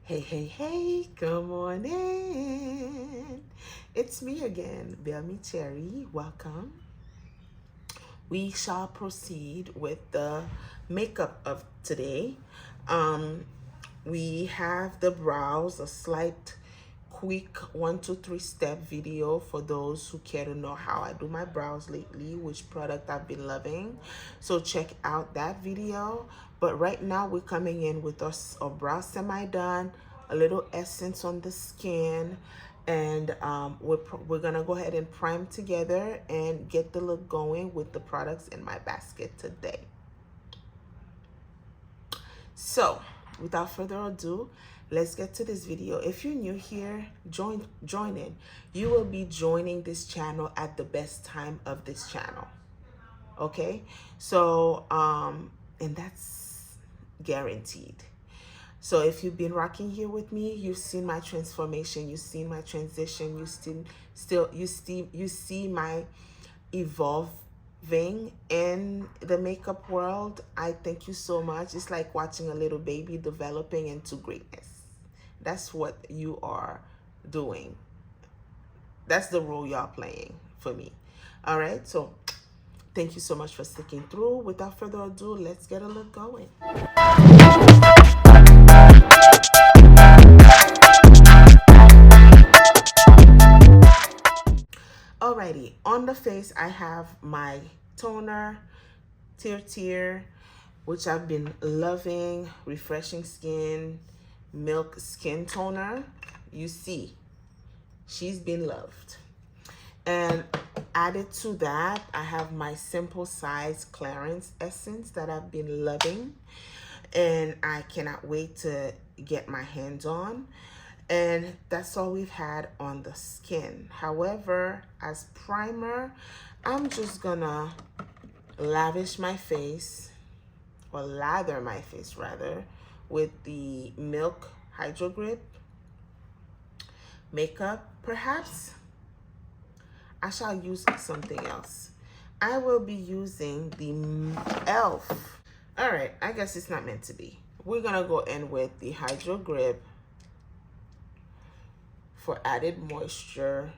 Hey, hey, hey, come on in. It's me again, Belmy Cherry. Welcome. We shall proceed with the makeup of today. Um, we have the brows, a slight quick 1 2 3 step video for those who care to know how I do my brows lately, which product I've been loving. So check out that video. But right now we're coming in with our brow semi done, a little essence on the skin, and we're gonna go ahead and prime together and get the look going with the products in my basket today. So without further ado, let's get to this video. If you're new here, join in. You will be joining this channel at the best time of this channel. Okay, so and that's guaranteed. So if you've been rocking here with me, you've seen my transformation, you've seen my transition, you see my evolving in the makeup world. I thank you so much. It's like watching a little baby developing into greatness. That's what you are doing. That's the role y'all playing for me. All right, so thank you so much for sticking through. Without further ado, let's get a look going. Alrighty, on the face, I have my toner, Tier, which I've been loving, Refreshing Skin, Milk Skin Toner. You see, she's been loved. And added to that, I have my Simple Size Clarins Essence that I've been loving. And I cannot wait to get my hands on. And that's all we've had on the skin. However, as primer, I'm just gonna lavish my face, or lather my face rather, with the Milk Hydro Grip makeup. Perhaps I shall use something else. I will be using the e.l.f. All right, I guess it's not meant to be. We're gonna go in with the Hydro Grip for added moisture,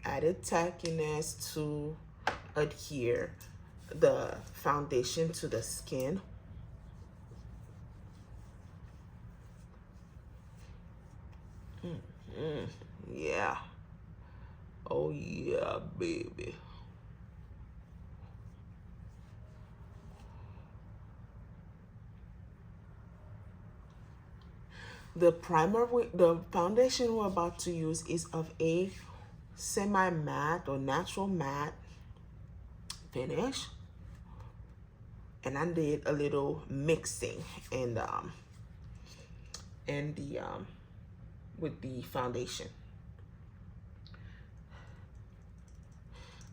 added tackiness to adhere the foundation to the skin. Yeah. Oh yeah, baby. The the foundation we're about to use is of a semi-matte or natural matte finish, and I did a little mixing and with the foundation.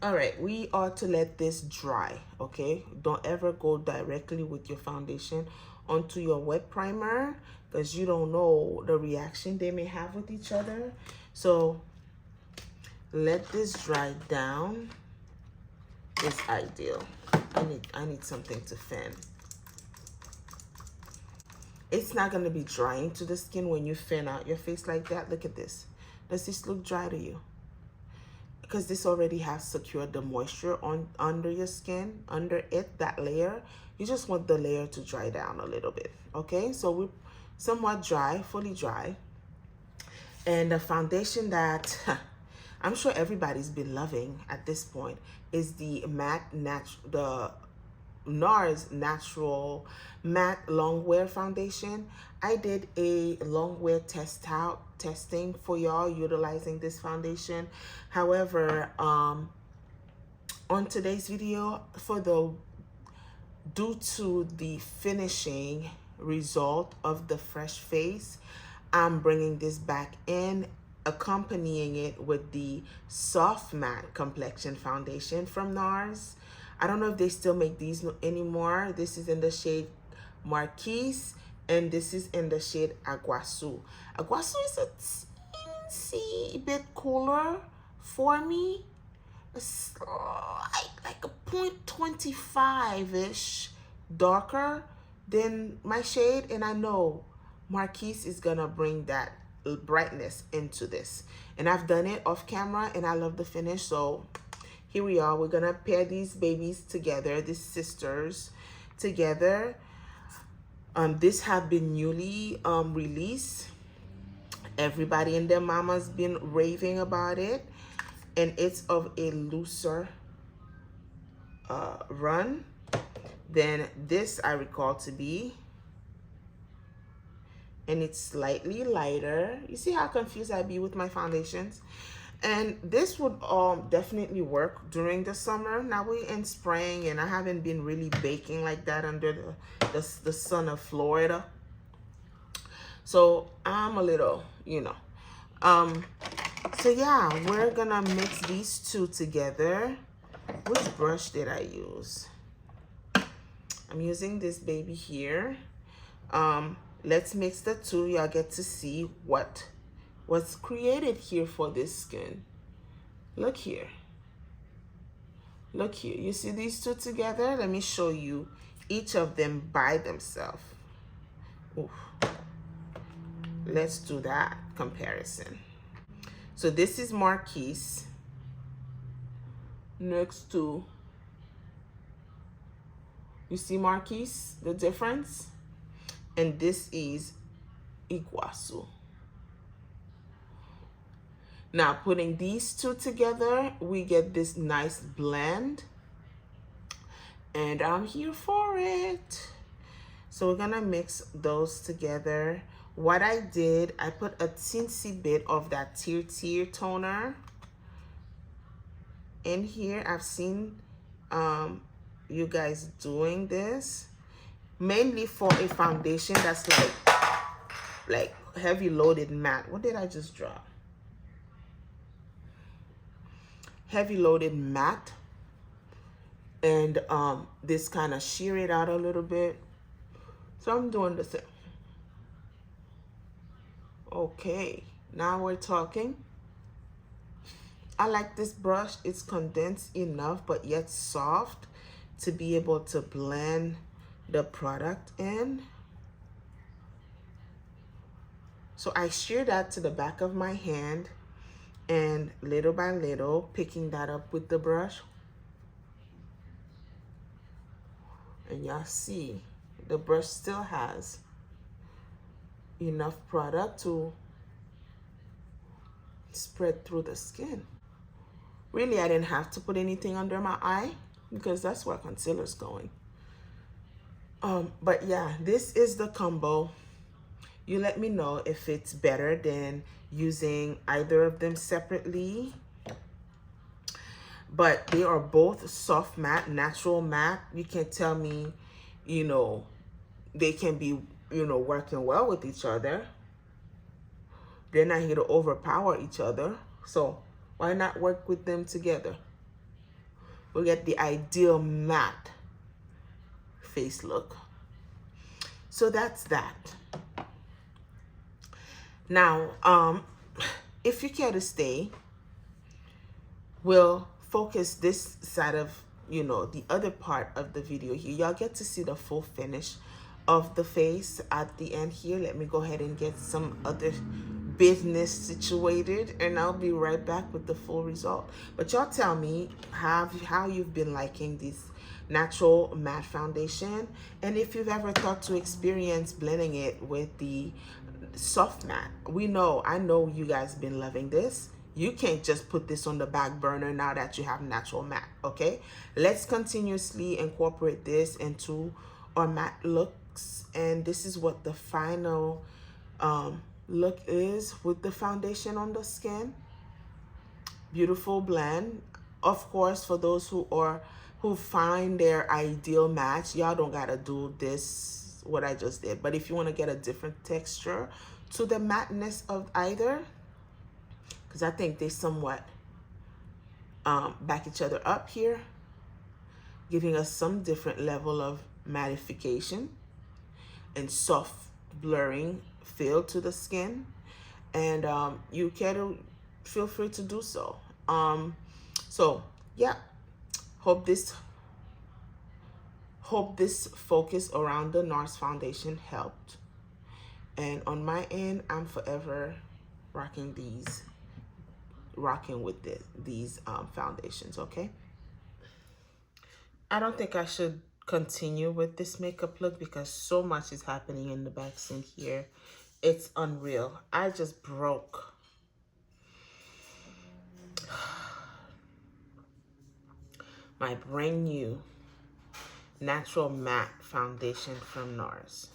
All right, we are to let this dry. Okay, don't ever go directly with your foundation onto your wet primer, because you don't know the reaction they may have with each other. So let this dry down is ideal. I need something to fan. It's not going to be drying to the skin when you fan out your face like that. Look at this. Does this look dry to you? Because this already has secured the moisture on under your skin, under it, that layer. You just want the layer to dry down a little bit. Okay, so we're somewhat dry, fully dry. And the foundation that I'm sure everybody's been loving at this point is the the NARS Natural Matte Long Wear Foundation. I did a long wear testing for y'all utilizing this foundation. However, on today's video, due to the finishing result of the fresh face, I'm bringing this back in, accompanying it with the Soft Matte Complexion Foundation from NARS. I don't know if they still make these anymore. This is in the shade Marquise, and this is in the shade Aguasu. Aguasu is a teensy bit cooler for me. It's like a 0.25-ish darker than my shade, and I know Marquise is gonna bring that brightness into this. And I've done it off camera and I love the finish. So here we are. We're gonna pair these babies together, these sisters together. This have been newly released. Everybody and their mama's been raving about it, and it's of a looser run than this I recall to be, and it's slightly lighter. You see how confused I be with my foundations? And this would definitely work during the summer. Now we're in spring and I haven't been really baking like that under the sun of Florida. So I'm a little, you know. So yeah, we're gonna mix these two together. Which brush did I use? I'm using this baby here. Let's mix the two. Y'all get to see what's created here for this skin. Look here. Look here. You see these two together? Let me show you each of them by themselves. Oof. Let's do that comparison. So this is Marquise next to, you see Marquise, the difference? And this is Iguazu. Now putting these two together, we get this nice blend. And I'm here for it. So we're gonna mix those together. What I did, I put a teensy bit of that Tear toner in here. I've seen you guys doing this mainly for a foundation that's like heavy loaded matte. What did I just draw? Heavy loaded matte. And this kind of shear it out a little bit. So I'm doing the same. Okay, now we're talking. I like this brush. It's condensed enough but yet soft to be able to blend the product in. So I shear that to the back of my hand, and little by little picking that up with the brush. And y'all see the brush still has enough product to spread through the skin. Really, I didn't have to put anything under my eye because that's where concealer's going. But yeah, this is the combo. You let me know if it's better than using either of them separately. But they are both soft matte, natural matte. You can tell me, you know, they can be, you know, working well with each other. They're not here to overpower each other. So why not work with them together? We'll get the ideal matte face look. So that's that. Now, if you care to stay, we'll focus this side of, you know, the other part of the video here. Y'all get to see the full finish of the face at the end here. Let me go ahead and get some other business situated, and I'll be right back with the full result. But y'all tell me how you've been liking this natural matte foundation, and if you've ever thought to experience blending it with the soft matte. I know you guys been loving this. You can't just put this on the back burner now that you have natural matte, okay? Let's continuously incorporate this into our matte looks, and this is what the final look is with the foundation on the skin. Beautiful blend. Of course, for those who find their ideal match, y'all don't gotta do this, what I just did. But if you want to get a different texture to the matteness of either, because I think they somewhat back each other up here, giving us some different level of mattification and soft blurring feel to the skin. And you care to feel free to do so. So yeah, hope this focus around the NARS foundation helped. And on my end, I'm forever rocking with these foundations, okay? I don't think I should continue with this makeup look because so much is happening in the back sink here. It's unreal. I just broke my brand new natural matte foundation from NARS.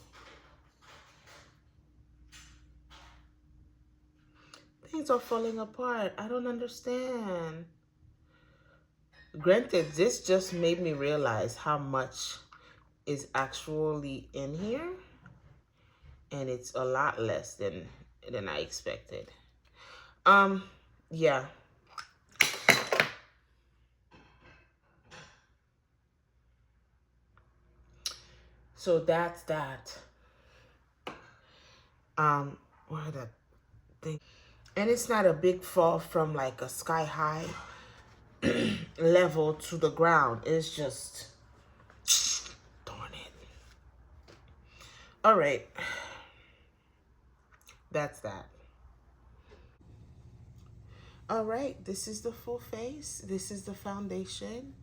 Things are falling apart. I don't understand. Granted, this just made me realize how much is actually in here, and it's a lot less than I expected. Yeah. So that's that. Where that thing? And it's not a big fall from like a sky high level to the ground. It's just, darn it. All right. That's that. All right, this is the full face. This is the foundation.